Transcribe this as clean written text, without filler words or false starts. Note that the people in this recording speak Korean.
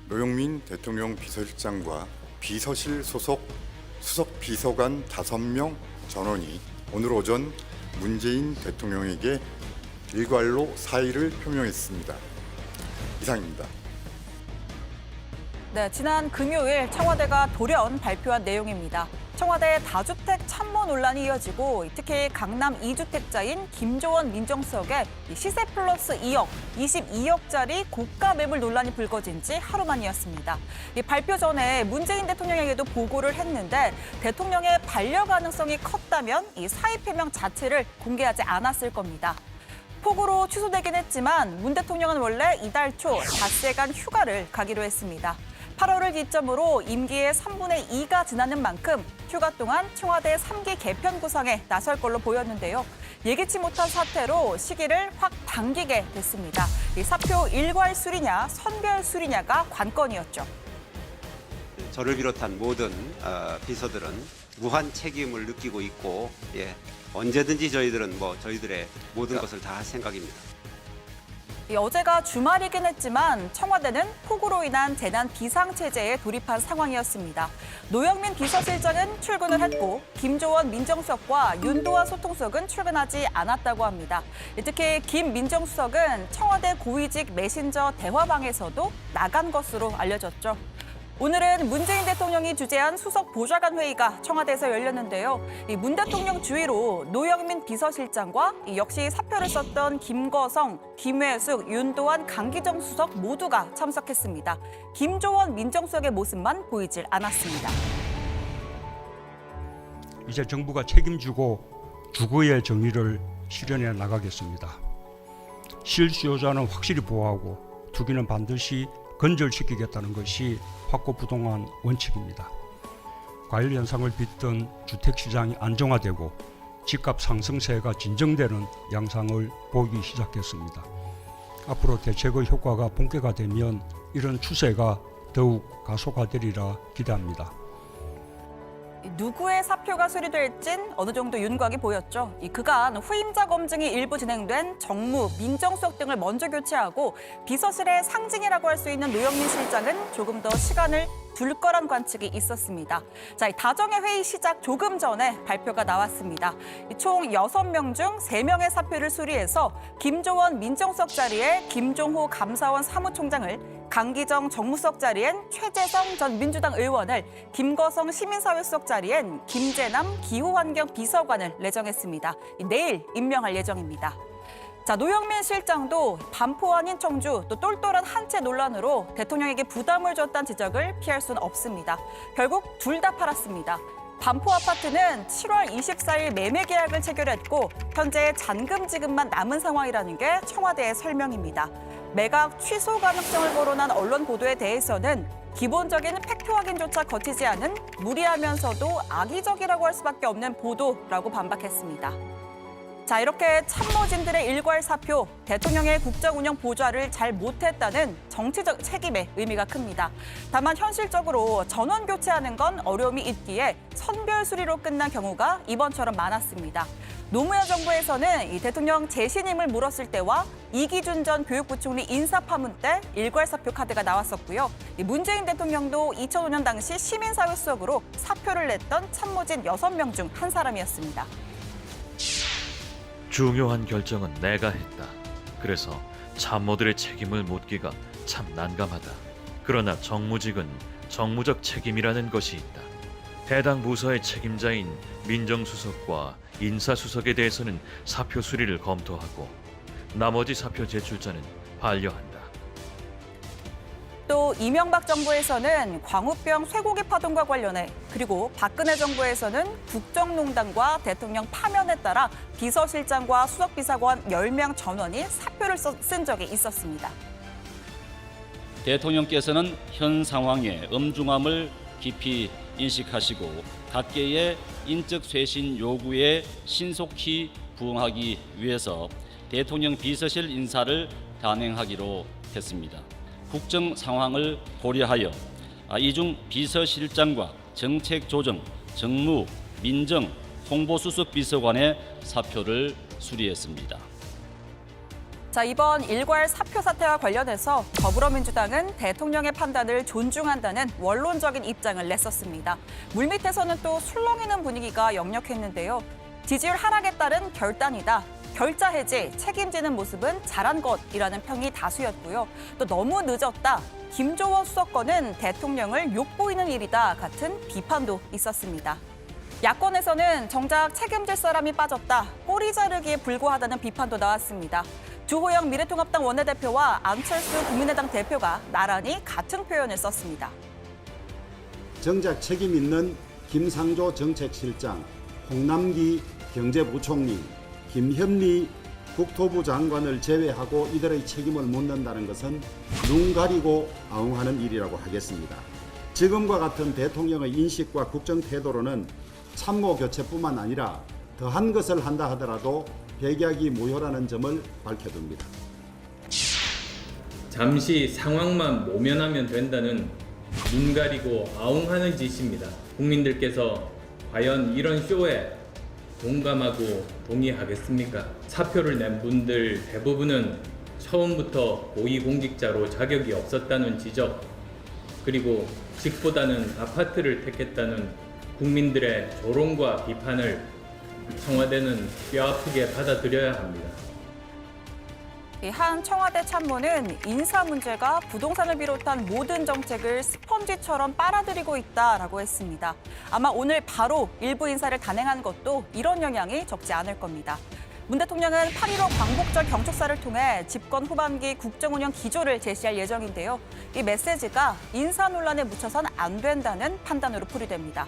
노영민 대통령 비서실장과 비서실 소속 수석 비서관 5명 전원이 오늘 오전 문재인 대통령에게 일괄로 사의를 표명했습니다. 이상입니다. 네, 지난 금요일 청와대가 돌연 발표한 내용입니다. 청와대 다주택 참모 논란이 이어지고 특히 강남 2주택자인 김조원 민정수석의 시세 플러스 2억, 22억짜리 고가 매물 논란이 불거진 지 하루 만이었습니다. 이 발표 전에 문재인 대통령에게도 보고를 했는데 대통령의 반려 가능성이 컸다면 이 사의 표명 자체를 공개하지 않았을 겁니다. 폭우로 취소되긴 했지만 문 대통령은 원래 이달 초 닷새간 휴가를 가기로 했습니다. 8월을 기점으로 임기의 3분의 2가 지나는 만큼 휴가 동안 청와대 3기 개편 구상에 나설 걸로 보였는데요. 예기치 못한 사태로 시기를 확 당기게 됐습니다. 이 사표 일괄 수리냐 선별 수리냐가 관건이었죠. 저를 비롯한 모든 비서들은 무한 책임을 느끼고 있고 언제든지 저희들은 저희들의 모든 것을 다 할 생각입니다. 어제가 주말이긴 했지만 청와대는 폭우로 인한 재난 비상체제에 돌입한 상황이었습니다. 노영민 비서실장은 출근을 했고 김조원 민정수석과 윤도환 소통수석은 출근하지 않았다고 합니다. 특히 김 민정수석은 청와대 고위직 메신저 대화방에서도 나간 것으로 알려졌죠. 오늘은 문재인 대통령이 주재한 수석 보좌관 회의가 청와대에서 열렸는데요. 문 대통령 주의로 노영민 비서실장과 역시 사표를 썼던 김거성, 김회숙, 윤도환, 강기정 수석 모두가 참석했습니다. 김조원 민정수석의 모습만 보이질 않았습니다. 이제 정부가 책임지고 주거의 정의를 실현해 나가겠습니다. 실수요자는 확실히 보호하고 투기는 반드시 건절시키겠다는 것이 확고부동한 원칙입니다. 과열 현상을 빚던 주택시장이 안정화되고 집값 상승세가 진정되는 양상을 보이기 시작했습니다. 앞으로 대책의 효과가 본격화되면 이런 추세가 더욱 가속화되리라 기대합니다. 누구의 사표가 수리될진 어느 정도 윤곽이 보였죠. 그간 후임자 검증이 일부 진행된 정무, 민정수석 등을 먼저 교체하고 비서실의 상징이라고 할 수 있는 노영민 실장은 조금 더 시간을 둘 거란 관측이 있었습니다. 자, 다정의 회의 시작 조금 전에 발표가 나왔습니다. 총 6명 중 3명의 사표를 수리해서 김조원 민정수석 자리에 김종호 감사원 사무총장을, 강기정 정무수석 자리엔 최재성 전 민주당 의원을, 김거성 시민사회수석 자리엔 김재남 기후환경 비서관을 내정했습니다. 내일 임명할 예정입니다. 자, 노영민 실장도 반포 아닌 청주 또 똘똘한 한 채 논란으로 대통령에게 부담을 줬다는 지적을 피할 수는 없습니다. 결국 둘 다 팔았습니다. 반포 아파트는 7월 24일 매매 계약을 체결했고 현재 잔금 지급만 남은 상황이라는 게 청와대의 설명입니다. 매각 취소 가능성을 거론한 언론 보도에 대해서는 기본적인 팩트 확인조차 거치지 않은 무리하면서도 악의적이라고 할 수밖에 없는 보도라고 반박했습니다. 자, 이렇게 참모진들의 일괄 사표, 대통령의 국정운영 보좌를 잘 못했다는 정치적 책임의 의미가 큽니다. 다만 현실적으로 전원 교체하는 건 어려움이 있기에 선별 수리로 끝난 경우가 이번처럼 많았습니다. 노무현 정부에서는 이 대통령 재신임을 물었을 때와 이기준 전 교육부 총리 인사 파문 때 일괄 사표 카드가 나왔었고요. 문재인 대통령도 2005년 당시 시민사회 수석으로 사표를 냈던 참모진 6명 중 한 사람이었습니다. 중요한 결정은 내가 했다. 그래서 참모들의 책임을 묻기가 참 난감하다. 그러나 정무직은 정무적 책임이라는 것이 있다. 해당 부서의 책임자인 민정수석과 인사수석에 대해서는 사표 수리를 검토하고 나머지 사표 제출자는 반려한다. 또 이명박 정부에서는 광우병 쇠고기 파동과 관련해 그리고 박근혜 정부에서는 국정농단과 대통령 파면에 따라 비서실장과 수석비서관 10명 전원이 사표를 쓴 적이 있었습니다. 대통령께서는 현 상황의 엄중함을 깊이 인식하시고 각계의 인적 쇄신 요구에 신속히 부응하기 위해서 대통령 비서실 인사를 단행하기로 했습니다. 국정 상황을 고려하여 이중 비서실장과 정책조정, 정무, 민정, 홍보수석 비서관의 사표를 수리했습니다. 자, 이번 일괄 사표 사태와 관련해서 더불어민주당은 대통령의 판단을 존중한다는 원론적인 입장을 냈었습니다. 물밑에서는 또 술렁이는 분위기가 역력했는데요. 지지율 하락에 따른 결단이다. 결자 해지, 책임지는 모습은 잘한 것이라는 평이 다수였고요. 또 너무 늦었다. 김조원 수석권은 대통령을 욕보이는 일이다 같은 비판도 있었습니다. 야권에서는 정작 책임질 사람이 빠졌다. 꼬리 자르기에 불과하다는 비판도 나왔습니다. 주호영 미래통합당 원내대표와 안철수 국민의당 대표가 나란히 같은 표현을 썼습니다. 정작 책임 있는 김상조 정책실장, 홍남기 경제부총리, 김현미 국토부 장관을 제외하고 이들의 책임을 묻는다는 것은 눈 가리고 아웅하는 일이라고 하겠습니다. 지금과 같은 대통령의 인식과 국정 태도로는 참모 교체뿐만 아니라 더한 것을 한다 하더라도 백약이 무효라는 점을 밝혀둡니다. 잠시 상황만 모면하면 된다는 눈 가리고 아웅하는 짓입니다. 국민들께서 과연 이런 쇼에 동감하고 동의하겠습니까? 사표를 낸 분들 대부분은 처음부터 고위공직자로 자격이 없었다는 지적, 그리고 집보다는 아파트를 택했다는 국민들의 조롱과 비판을 청와대는 뼈아프게 받아들여야 합니다. 한 청와대 참모는 인사 문제가 부동산을 비롯한 모든 정책을 스펀지처럼 빨아들이고 있다라고 했습니다. 아마 오늘 바로 일부 인사를 단행한 것도 이런 영향이 적지 않을 겁니다. 문 대통령은 8.15 광복절 경축사를 통해 집권 후반기 국정운영 기조를 제시할 예정인데요. 이 메시지가 인사 논란에 묻혀선 안 된다는 판단으로 풀이됩니다.